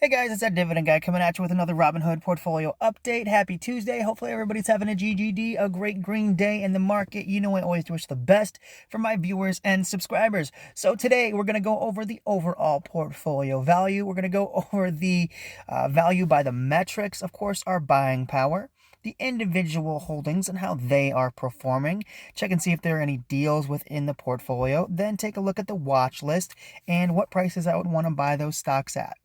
Hey guys, it's that Dividend guy coming at you with another Robinhood portfolio update. Happy Tuesday. Hopefully everybody's having a GGD, a great green day in the market. You know I always wish the best for my viewers and subscribers. So today we're going to go over the overall portfolio value. We're going to go over the value by the metrics, of course, our buying power, the individual holdings and how they are performing. Check and see if there are any deals within the portfolio. Then take a look at the watch list and what prices I would want to buy those stocks at.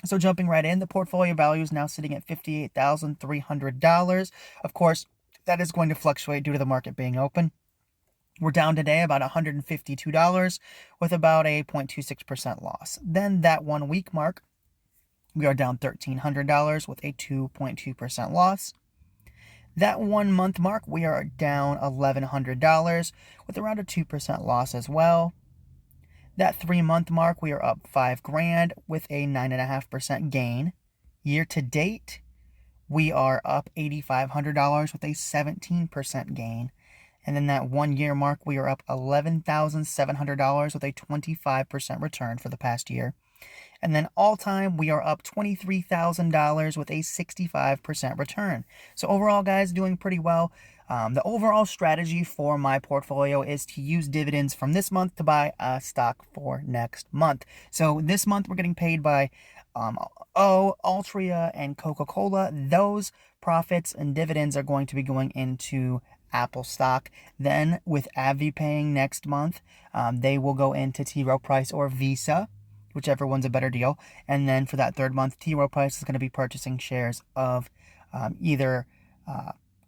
So jumping right in, the portfolio value is now sitting at $58,300. Of course, that is going to fluctuate due to the market being open. We're down today about $152 with about a 0.26% loss. Then that 1 week mark, we are down $1,300 with a 2.2% loss. That 1 month mark, we are down $1,100 with around a 2% loss as well. That 3 month mark, we are up $5,000 with a 9.5% gain. Year to date, we are up $8,500 with a 17% gain. And then that 1 year mark, we are up $11,700 with a 25% return for the past year. And then all time, we are up $23,000 with a 65% return. So overall, guys, doing pretty well. The overall strategy for my portfolio is to use dividends from this month to buy a stock for next month. So this month, we're getting paid by Altria and CocaCola. Those profits and dividends are going to be going into Apple stock. Then with AbbVie paying next month, they will go into T. Rowe Price or Visa, whichever one's a better deal. And then for that third month, T. Rowe Price is going to be purchasing shares of either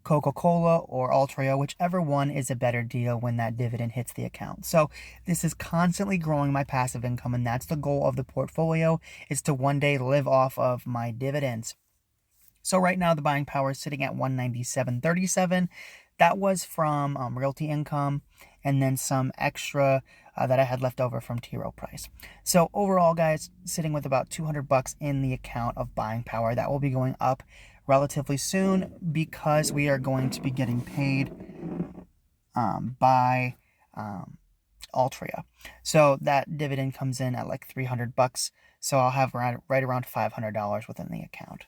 CocaCola or Altria, whichever one is a better deal when that dividend hits the account. So this is constantly growing my passive income, and that's the goal of the portfolio, is to one day live off of my dividends. So right now the buying power is sitting at 197.37. That was from Realty Income and then some extra that I had left over from T. Rowe Price. So overall, guys, sitting with about $200 in the account of buying power. That will be going up relatively soon because we are going to be getting paid by Altria. So that dividend comes in at like $300. So I'll have right around $500 within the account.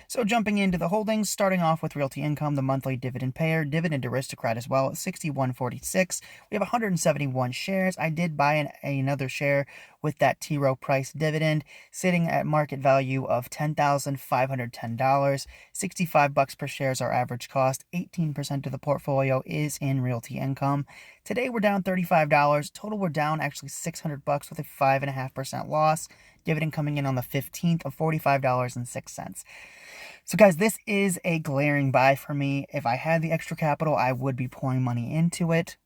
So jumping into the holdings, starting off with Realty Income, the monthly dividend payer, Dividend Aristocrat as well, at 61.46. We have 171 shares. I did buy another share with that T. Rowe Price dividend, sitting at market value of $10,510. $65 per share is our average cost. 18% of the portfolio is in Realty Income. Today we're down $35. Total we're down actually $600 with a 5.5% loss. Dividend coming in on the 15th of $45.06. So guys, this is a glaring buy for me. If I had the extra capital, I would be pouring money into it.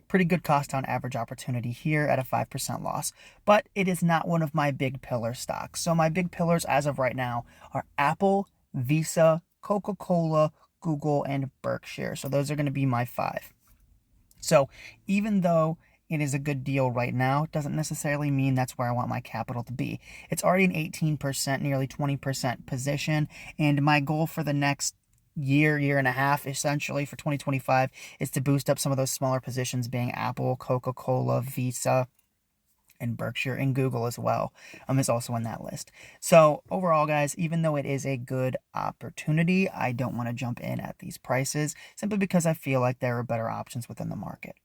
Pretty good cost on average opportunity here at a 5% loss, but it is not one of my big pillar stocks. So my big pillars as of right now are Apple, Visa, Coca-Cola, Google, and Berkshire. So those are going to be my 5. So even though it is a good deal right now, it doesn't necessarily mean that's where I want my capital to be. It's already an 18%, nearly 20% position, and my goal for the next year and a half, essentially for 2025, is to boost up some of those smaller positions, being Apple, Coca-Cola, Visa, and Berkshire, and Google as well is also on that list. So overall, guys, even though it is a good opportunity, I don't want to jump in at these prices simply because I feel like there are better options within the market.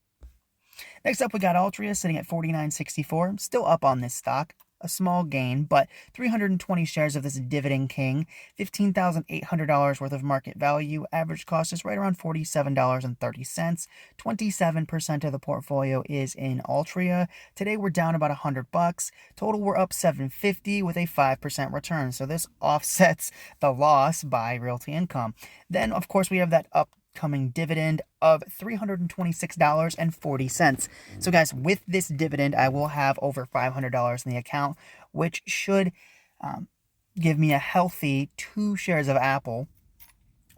Next up, we got Altria sitting at $49.64. Still up on this stock. A small gain, but 320 shares of this Dividend King, $15,800 worth of market value. Average cost is right around $47.30. 27% of the portfolio is in Altria. Today we're down about $100. Total we're up $750 with a 5% return. So this offsets the loss by Realty Income. Then, of course, we have that upcoming dividend of $326.40. So guys, with this dividend, I will have over $500 in the account, which should give me a healthy 2 shares of Apple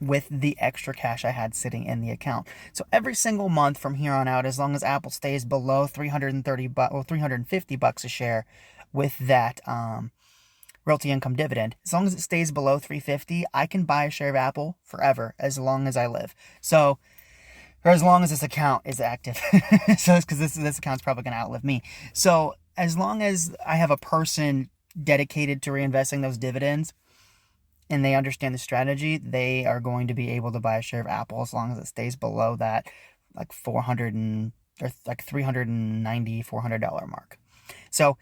with the extra cash I had sitting in the account. So every single month from here on out, as long as Apple stays below $350 a share with that Realty Income dividend, as long as it stays below $350, I can buy a share of Apple forever, as long as I live. So, or as long as this account is active. So it's because this account's probably going to outlive me. So as long as I have a person dedicated to reinvesting those dividends and they understand the strategy, they are going to be able to buy a share of Apple as long as it stays below that like 400 and or like $390, $400 mark. So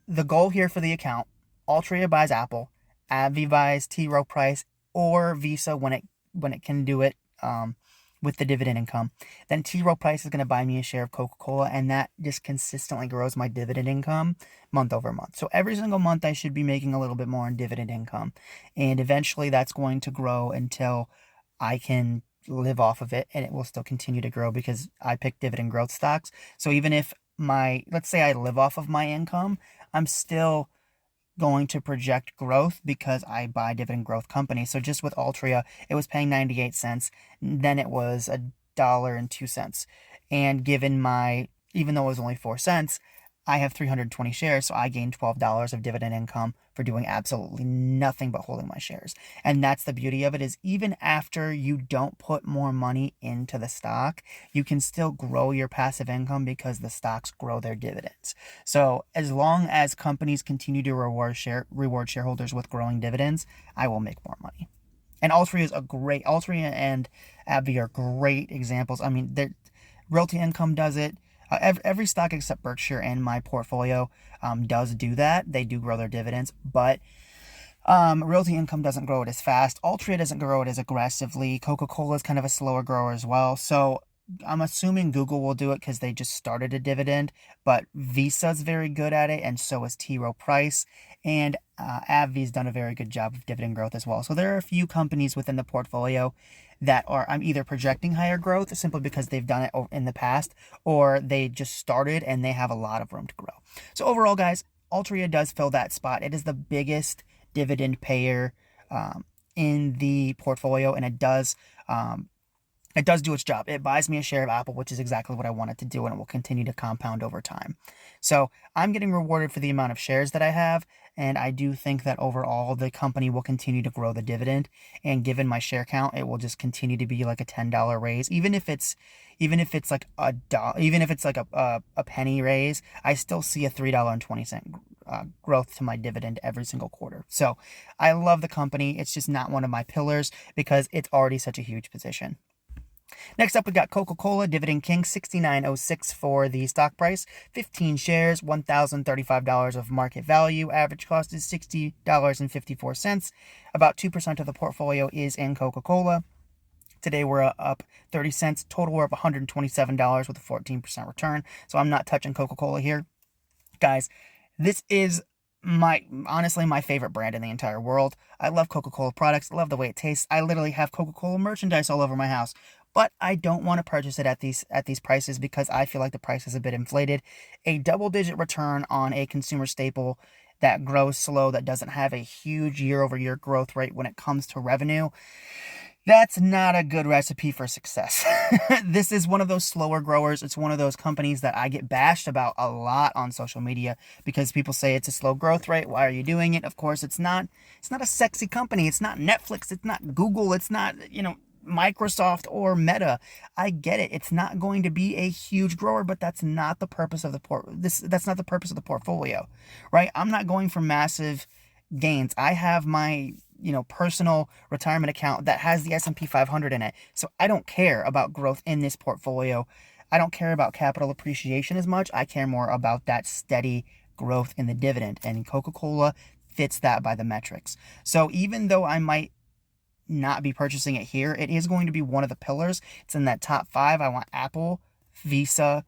the goal here for the account, Altria buys Apple, AbbVie buys T. Rowe Price or Visa when it can do it with the dividend income. Then T. Rowe Price is going to buy me a share of Coca-Cola, and that just consistently grows my dividend income month over month. So every single month I should be making a little bit more in dividend income, and eventually that's going to grow until I can live off of it, and it will still continue to grow because I pick dividend growth stocks. So even if let's say I live off of my income, I'm still going to project growth because I buy dividend growth companies. So just with Altria, it was paying 98 cents. Then it was $1.02. And even though it was only 4 cents, I have 320 shares, so I gained $12 of dividend income for doing absolutely nothing but holding my shares. And that's the beauty of it, is even after you don't put more money into the stock, you can still grow your passive income because the stocks grow their dividends. So as long as companies continue to reward shareholders with growing dividends, I will make more money. And Altria and AbbVie are great examples. I mean, Realty Income does it. Every stock except Berkshire in my portfolio does do that. They do grow their dividends, but Realty Income doesn't grow it as fast. Altria doesn't grow it as aggressively. Coca-Cola is kind of a slower grower as well. So I'm assuming Google will do it because they just started a dividend, but Visa's very good at it, and so is T. Rowe Price, and AbbVie's done a very good job of dividend growth as well. So there are a few companies within the portfolio that I'm either projecting higher growth simply because they've done it in the past, or they just started and they have a lot of room to grow. So overall, guys, Altria does fill that spot. It is the biggest dividend payer in the portfolio, and it does do its job. It buys me a share of Apple, which is exactly what I want it to do, and it will continue to compound over time. So I'm getting rewarded for the amount of shares that I have, and I do think that overall the company will continue to grow the dividend. And given my share count, it will just continue to be like a $10 raise, even if it's like a penny raise. I still see a $3.20 growth to my dividend every single quarter. So I love the company. It's just not one of my pillars because it's already such a huge position. Next up, we got Coca-Cola, Dividend King, $69.06 for the stock price, 15 shares, $1,035 of market value. Average cost is $60.54. About 2% of the portfolio is in Coca-Cola. Today we're up 30 cents. Total we're up $127 with a 14% return. So I'm not touching Coca-Cola here. Guys, this is honestly my favorite brand in the entire world. I love Coca-Cola products. I love the way it tastes. I literally have Coca-Cola merchandise all over my house. But I don't want to purchase it at these prices because I feel like the price is a bit inflated. A double-digit return on a consumer staple that grows slow, that doesn't have a huge year-over-year growth rate when it comes to revenue, that's not a good recipe for success. This is one of those slower growers. It's one of those companies that I get bashed about a lot on social media because people say it's a slow growth rate. Why are you doing it? Of course, it's not. It's not a sexy company. It's not Netflix. It's not Google. It's not, Microsoft or Meta. I get it. It's not going to be a huge grower, but that's not the purpose of that's not the purpose of the portfolio, right? I'm not going for massive gains. I have my personal retirement account that has the S&P 500 in it. So I don't care about growth in this portfolio. I don't care about capital appreciation as much. I care more about that steady growth in the dividend, and Coca-Cola fits that by the metrics. So even though I might not be purchasing it here, it is going to be one of the pillars. It's in that top 5. I want Apple, Visa,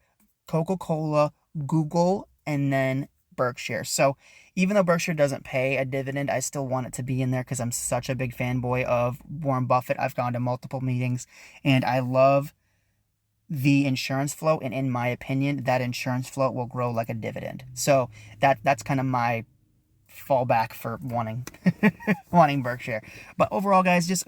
Coca-Cola, Google, and then Berkshire. So even though Berkshire doesn't pay a dividend, I still want it to be in there because I'm such a big fanboy of Warren Buffett. I've gone to multiple meetings and I love the insurance float, and in my opinion, that insurance float will grow like a dividend. So that's kind of my fallback for wanting Berkshire. But overall, guys, just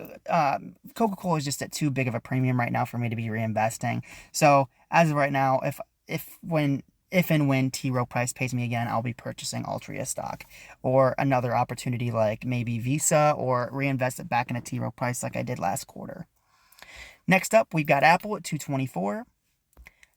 Coca-Cola is just at too big of a premium right now for me to be reinvesting. So as of right now, if and when T. Rowe Price pays me again, I'll be purchasing Altria stock or another opportunity like maybe Visa, or reinvest it back into T. Rowe Price like I did last quarter. Next up, we've got Apple at $224.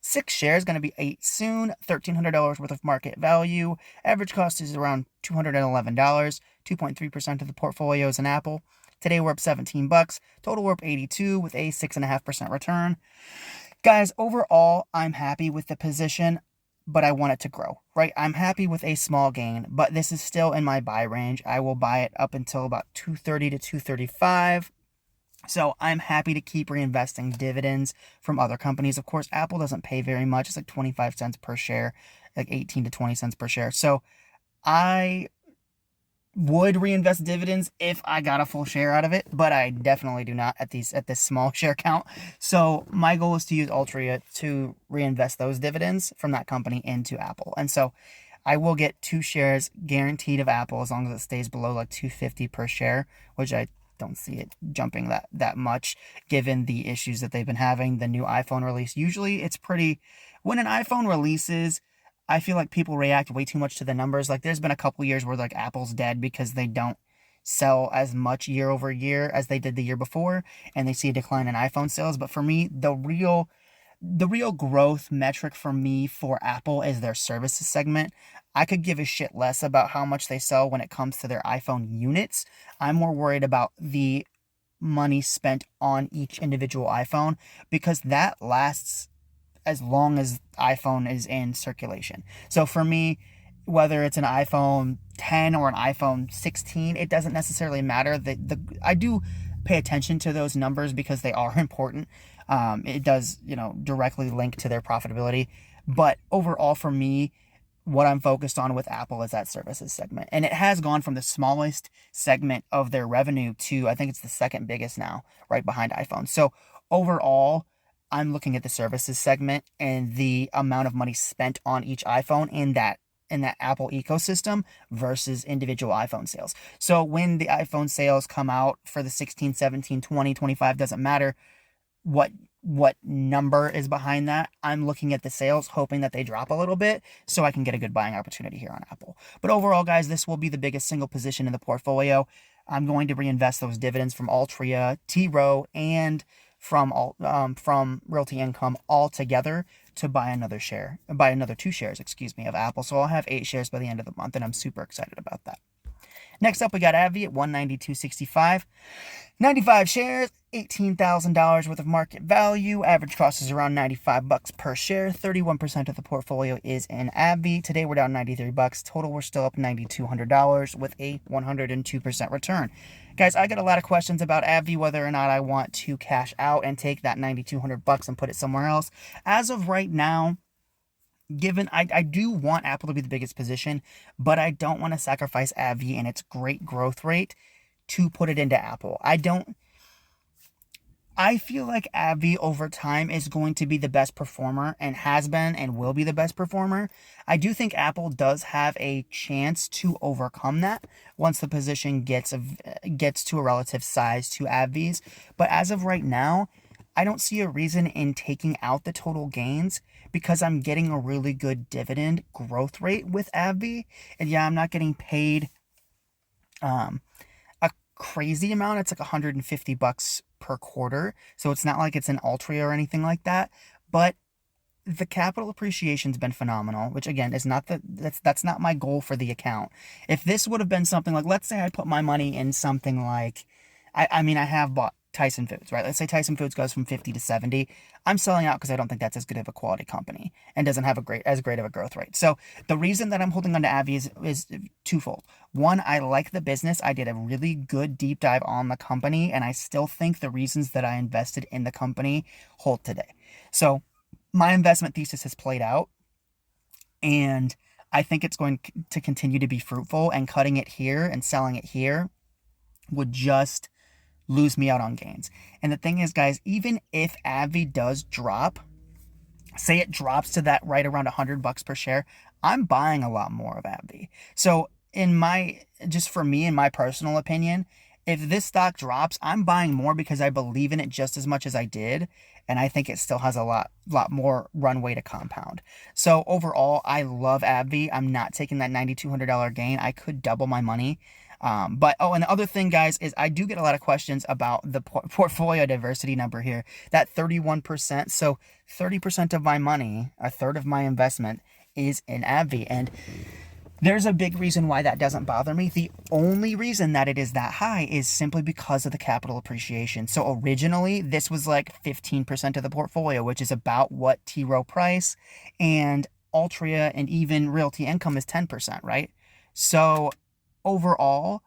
6 shares, going to be 8 soon, $1,300 worth of market value. Average cost is around $211. 2.3% of the portfolio is in Apple. Today we're up $17. Total we're up 82 with a 6.5% return. Guys, overall, I'm happy with the position, but I want it to grow, right? I'm happy with a small gain, but this is still in my buy range. I will buy it up until about 230 to 235. So I'm happy to keep reinvesting dividends from other companies. Of course, Apple doesn't pay very much. It's like 25 cents per share, like 18 to 20 cents per share. So I would reinvest dividends if I got a full share out of it, but I definitely do not at this small share count. So my goal is to use Altria to reinvest those dividends from that company into Apple. And so I will get 2 shares guaranteed of Apple as long as it stays below like 250 per share, which I don't see it jumping that much given the issues that they've been having. The new iPhone release, usually it's pretty, when an iPhone releases, I feel like people react way too much to the numbers. Like there's been a couple years where like Apple's dead because they don't sell as much year over year as they did the year before, and they see a decline in iPhone sales. But for me, the real growth metric for me for Apple is their services segment. I could give a shit less about how much they sell when it comes to their iPhone units. I'm more worried about the money spent on each individual iPhone because that lasts as long as iPhone is in circulation. So for me, whether it's an iPhone 10 or an iPhone 16, it doesn't necessarily matter. I do pay attention to those numbers because they are important. It does, directly link to their profitability. But overall, for me, what I'm focused on with Apple is that services segment. And it has gone from the smallest segment of their revenue to, I think it's the second biggest now, right behind iPhone. So overall, I'm looking at the services segment and the amount of money spent on each iPhone in that Apple ecosystem versus individual iPhone sales. So when the iPhone sales come out for the 16, 17, 20, 25, doesn't matter what number is behind that. I'm looking at the sales, hoping that they drop a little bit so I can get a good buying opportunity here on Apple. But overall, guys, this will be the biggest single position in the portfolio. I'm going to reinvest those dividends from Altria, T Rowe, and from Realty Income all together to buy another 2 shares, of Apple. So I'll have 8 shares by the end of the month, and I'm super excited about that. Next up, we got AbbVie at $192.65. 95 shares, $18,000 worth of market value. Average cost is around $95 per share. 31% of the portfolio is in AbbVie. Today we're down $93. Total, we're still up $9,200 with a 102% return. Guys, I got a lot of questions about AbbVie, whether or not I want to cash out and take that $9,200 and put it somewhere else. As of right now, given I do want Apple to be the biggest position, but I don't want to sacrifice AbbVie and its great growth rate to put it into Apple. I feel like AbbVie over time is going to be the best performer and has been and will be the best performer. I do think Apple does have a chance to overcome that once the position gets to a relative size to AbbVie's. But as of right now, I don't see a reason in taking out the total gains because I'm getting a really good dividend growth rate with AbbVie. And yeah, I'm not getting paid a crazy amount. It's like $150 per quarter. So it's not like it's an Altria or anything like that. But the capital appreciation's been phenomenal, which again is not that's not my goal for the account. If this would have been something like, let's say I put my money in something like, I have bought Tyson Foods, right? Let's say Tyson Foods goes from 50 to 70. I'm selling out because I don't think that's as good of a quality company and doesn't have as great of a growth rate. So the reason that I'm holding on to AbbVie is twofold. One, I like the business. I did a really good deep dive on the company, and I still think the reasons that I invested in the company hold today. So my investment thesis has played out, and I think it's going to continue to be fruitful, and cutting it here and selling it here would just lose me out on gains. And the thing is, guys, even if AbbVie does drop, say it drops to that right around $100 per share, I'm buying a lot more of AbbVie. So for me, in my personal opinion, if this stock drops, I'm buying more because I believe in it just as much as I did. And I think it still has a lot more runway to compound. So overall, I love AbbVie. I'm not taking that $9,200 gain. I could double my money. And the other thing, guys, is I do get a lot of questions about the portfolio diversity number here, that 31%. So 30% of my money, a third of my investment, is in AbbVie. And there's a big reason why that doesn't bother me. The only reason that it is that high is simply because of the capital appreciation. So originally, this was like 15% of the portfolio, which is about what T. Rowe Price and Altria and even Realty Income is 10%, right? So overall,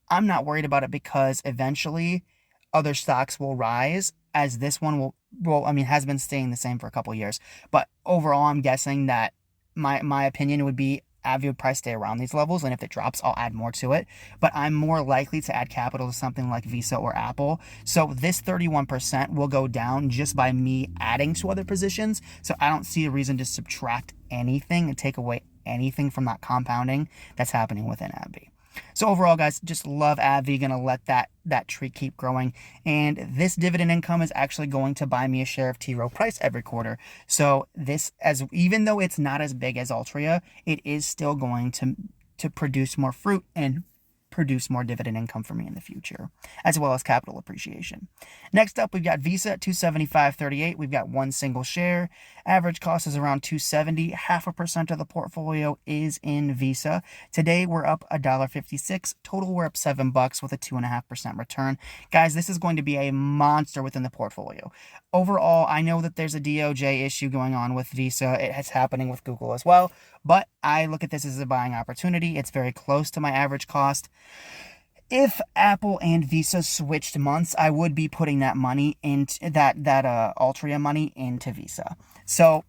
I'm not worried about it because eventually other stocks will rise as this one has been staying the same for a couple of years. But overall, I'm guessing that my opinion would be AbbVie would probably stay around these levels, and if it drops, I'll add more to it. But I'm more likely to add capital to something like Visa or Apple. So this 31% will go down just by me adding to other positions. So I don't see a reason to subtract anything and take away anything from that compounding that's happening within AbbVie. So overall, guys, just love AbbVie. Gonna let that tree keep growing. And this dividend income is actually going to buy me a share of T. Rowe Price every quarter. So even though it's not as big as Altria, it is still going to produce more fruit and produce more dividend income for me in the future, as well as capital appreciation. Next up, we've got Visa at $275.38. We've got one single share. Average cost is around $2.70. 0.5% of the portfolio is in Visa. Today, we're up $1.56. Total, we're up $7 with a 2.5% return. Guys, this is going to be a monster within the portfolio. Overall, I know that there's a DOJ issue going on with Visa. It's happening with Google as well. But I look at this as a buying opportunity. It's very close to my average cost. If Apple and Visa switched months, I would be putting that money into that Altria money into Visa. So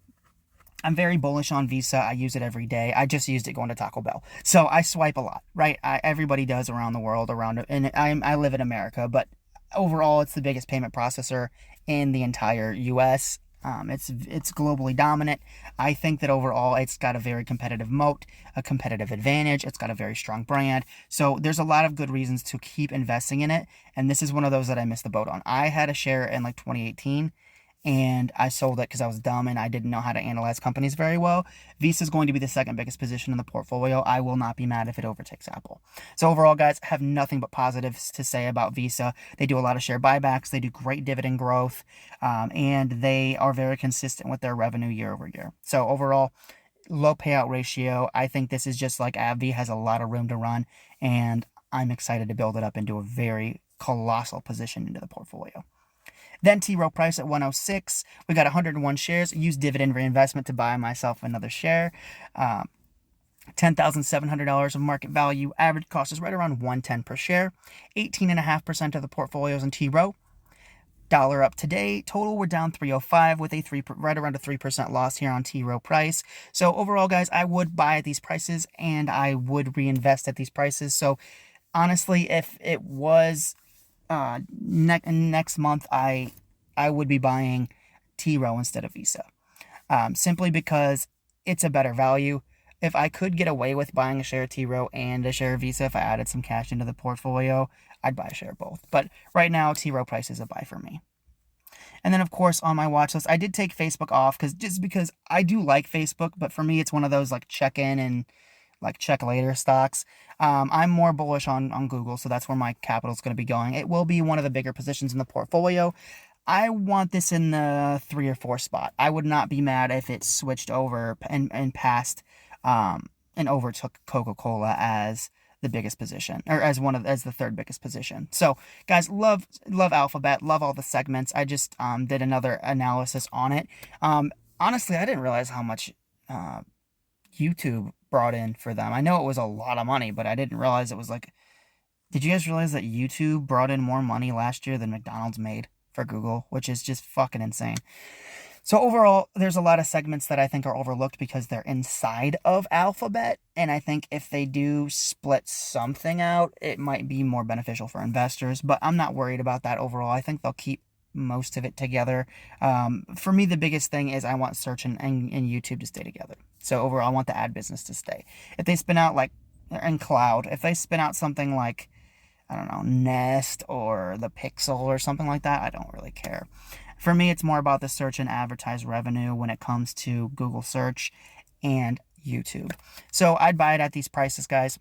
I'm very bullish on Visa. I use it every day. I just used it going to Taco Bell. So I swipe a lot, right? Everybody does around the world, and I live in America, but overall, it's the biggest payment processor in the entire U.S. It's globally dominant. I think that overall it's got a very competitive moat, a competitive advantage. It's got a very strong brand. So there's a lot of good reasons to keep investing in it. And this is one of those that I missed the boat on. I had a share in like 2018 and I sold it because I was dumb and I didn't know how to analyze companies very well. Visa is going to be the second biggest position in the portfolio. I will not be mad if it overtakes Apple. So overall, guys, I have nothing but positives to say about Visa. They do a lot of share buybacks. They do great dividend growth, and they are very consistent with their revenue year over year. So overall, low payout ratio. I think this is just like AbbVie has a lot of room to run, and I'm excited to build it up into a very colossal position into the portfolio. Then T. Rowe Price at 106. We got 101 shares. Use dividend reinvestment to buy myself another share. $10,700 of market value. Average cost is right around $110 per share. 18.5% of the portfolios in T. Rowe. Dollar up today. Total, we're down 305 with right around a 3% loss here on T. Rowe Price. So overall, guys, I would buy at these prices and I would reinvest at these prices. So honestly, if it was next month, I would be buying T. Rowe instead of Visa, simply because it's a better value. If I could get away with buying a share of T. Rowe and a share of Visa, if I added some cash into the portfolio, I'd buy a share of both. But right now, T. Rowe Price is a buy for me. And then, of course, on my watch list, I did take Facebook off because I do like Facebook, but for me, it's one of those like check in and like check later stocks. I'm more bullish on Google, so that's where my capital is going to be going. It will be one of the bigger positions in the portfolio. I want this in the 3 or 4 spot. I would not be mad if it switched over and passed and overtook CocaCola as the biggest position, or as the third biggest position. So guys, love Alphabet, love all the segments. I just did another analysis on it. Honestly, I didn't realize how much YouTube brought in for them. I know it was a lot of money, but I didn't realize it was like, did you guys realize that YouTube brought in more money last year than McDonald's made for Google, which is just fucking insane. So overall, there's a lot of segments that I think are overlooked because they're inside of Alphabet, and I think if they do split something out, it might be more beneficial for investors, but I'm not worried about that overall. I think they'll keep most of it together. For me, the biggest thing is I want search and YouTube to stay together. So overall, I want the ad business to stay. If they spin out in cloud, if they spin out something like, I don't know, Nest or the Pixel or something like that, I don't really care. For me, it's more about the search and advertise revenue when it comes to Google search and YouTube. So I'd buy it at these prices, guys.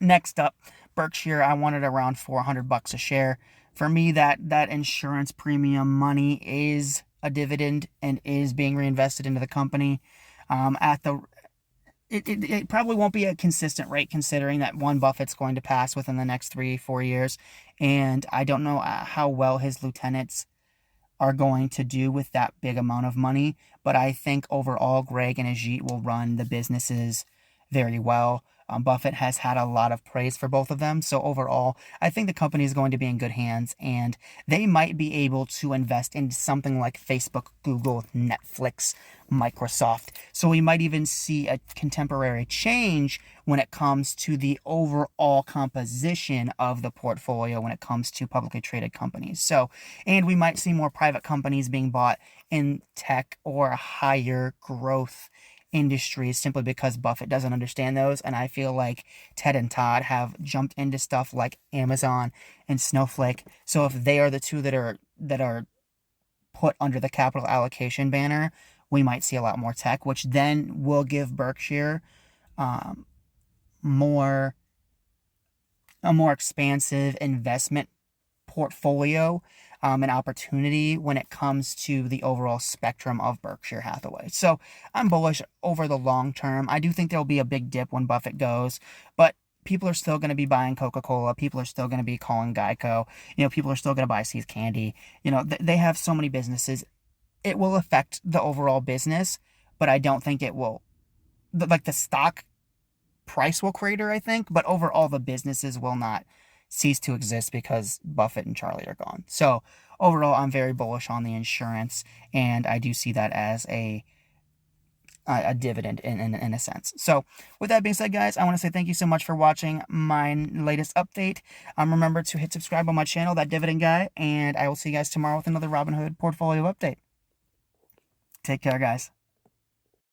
Next up, Berkshire, I wanted around $400 a share. For me, that insurance premium money is a dividend and is being reinvested into the company. At the it probably won't be a consistent rate considering that Warren Buffett's going to pass within the next 3-4 years, and I don't know how well his lieutenants are going to do with that big amount of money. But I think overall, Greg and Ajit will run the businesses very well. Buffett has had a lot of praise for both of them. So overall, I think the company is going to be in good hands, and they might be able to invest into something like Facebook, Google, Netflix, Microsoft. So we might even see a contemporary change when it comes to the overall composition of the portfolio when it comes to publicly traded companies. So, and we might see more private companies being bought in tech or higher growth industries simply because Buffett doesn't understand those. And I feel like Ted and Todd have jumped into stuff like Amazon and Snowflake. So if they are the two that are put under the capital allocation banner, we might see a lot more tech, which then will give Berkshire um, more a more expansive investment portfolio, an opportunity when it comes to the overall spectrum of Berkshire Hathaway. So I'm bullish over the long term. I do think there'll be a big dip when Buffett goes, but people are still going to be buying Coca-Cola. People are still going to be calling Geico. People are still going to buy See's Candy. They have so many businesses. It will affect the overall business, but I don't think it will. Like the stock price will crater, I think, but overall the businesses will not cease to exist because Buffett and Charlie are gone. So overall, I'm very bullish on the insurance, and I do see that as a dividend in a sense. So with that being said, guys, I want to say thank you so much for watching my latest update. Remember to hit subscribe on my channel, That Dividend Guy, and I will see you guys tomorrow with another Robinhood portfolio update. Take care, guys.